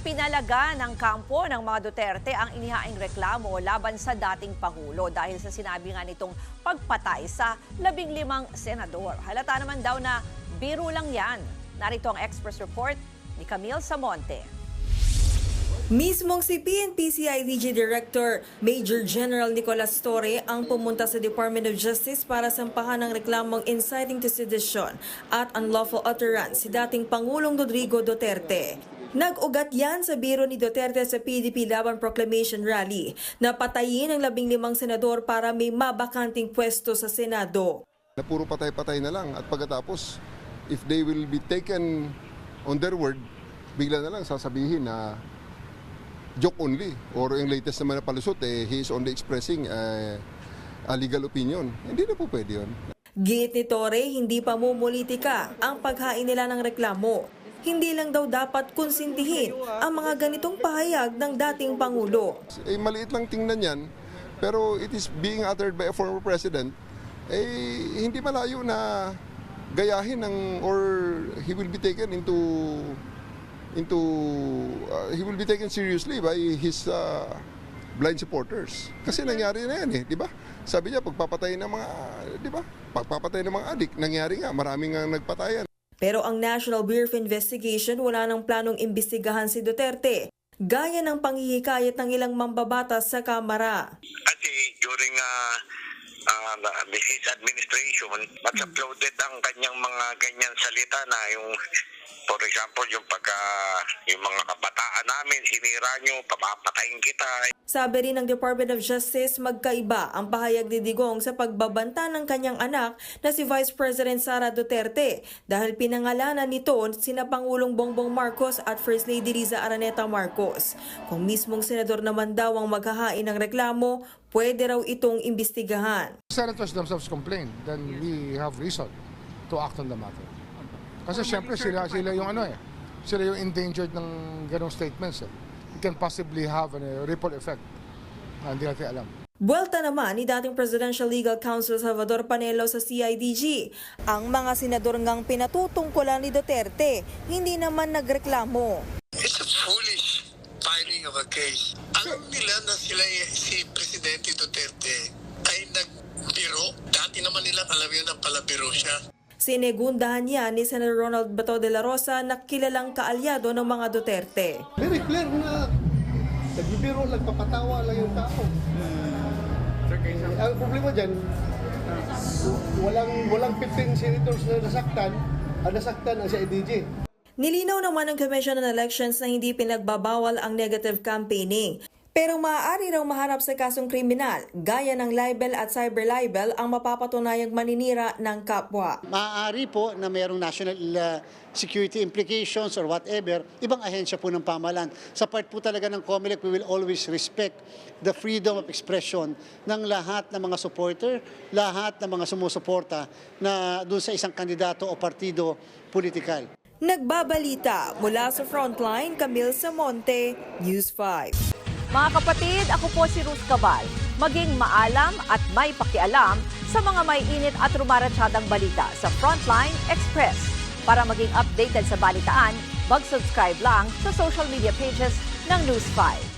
Ipinalaga ng kampo ng mga Duterte ang inihaing reklamo laban sa dating Pangulo dahil sa sinabi nga nitong pagpatay sa 15 senador. Halata naman daw na biro lang yan. Narito ang Express Report ni Camille Samonte. Mismong si PNP-CIDG Director Major General Nicolas Torre ang pumunta sa Department of Justice para sampahan ng reklamong inciting to sedition at unlawful utterance si dating Pangulong Rodrigo Duterte. Nag-ugat yan sa biro ni Duterte sa PDP Laban Proclamation Rally na patayin ang 15 senador para may mabakanting pwesto sa Senado. Na puro patay-patay na lang at pagkatapos if they will be taken on their word, bigla na lang sasabihin na joke only or yung latest naman na palusot he is only expressing a legal opinion. Hindi na po pwede yun. Giit ni Torre, hindi pa mumulitika ang paghain nila ng reklamo. Hindi lang daw dapat konsintihin ang mga ganitong pahayag ng dating Pangulo. Maliit lang tingnan yan, pero it is being uttered by a former president, hindi malayo na gayahin or he will be taken he will be taken seriously by his blind supporters. Kasi nangyari na yan di ba? Sabi niya pagpapatay ng mga, di ba? Pagpapatay ng mga adik, nangyari nga, maraming nga nagpatayan. Pero ang National Bureau of Investigation wala nang planong imbestigahan si Duterte, gaya ng panghihikayat ng ilang mambabatas sa Kamara. Kasi during his administration, mas uploaded ang kanyang mga ganyan salita na yung, for example, yung mga kabataan namin, sinira nyo, papapatayin kita. Sabi rin ng Department of Justice, magkaiba ang pahayag ni Digong sa pagbabanta ng kanyang anak na si Vice President Sara Duterte dahil pinangalanan nito sina Pangulong Bongbong Marcos at First Lady Riza Araneta Marcos. Kung mismong senador naman daw ang maghahain ng reklamo, pwede raw itong imbestigahan. Senators themselves complain, then we have reason to act on the matter. Kasi siyempre sila yung endangered ng ganong statements. It can possibly have a ripple effect. Hindi natin alam. Buwelta naman ni dating Presidential Legal Counsel Salvador Panelo sa CIDG. Ang mga senador ngang pinatutungkulan ni Duterte, hindi naman nagreklamo. It's a foolish filing of a case. Alam nila na si Presidente Duterte ay nagbiro. Dati naman nila alam yun na palabiro siya. Sinegundahan niya ni Senator Ronald Bato de la Rosa na kilalang kaalyado ng mga Duterte. Very clear na nagbibiro, nagpapatawa lang yung tao. Ang problema dyan, walang 15 senators na nasaktan ang CIDG. Nilinaw naman ng Commission on Elections na hindi pinagbabawal ang negative campaigning. Pero maaari raw maharap sa kasong kriminal, gaya ng libel at cyber libel ang mapapatunayang maninira ng kapwa. Maaari po na mayroong national security implications or whatever, ibang ahensya po ng pamahalaan. Sa part po talaga ng COMELEC, we will always respect the freedom of expression ng lahat ng mga supporter, lahat ng mga sumusuporta na doon sa isang kandidato o partido politikal. Nagbabalita mula sa Frontline, Camille Samonte, News 5. Mga kapatid, ako po si Ruth Cabal. Maging maalam at may pakialam sa mga may init at rumaratsadang balita sa Frontline Express. Para maging updated sa balitaan, mag-subscribe lang sa social media pages ng News 5.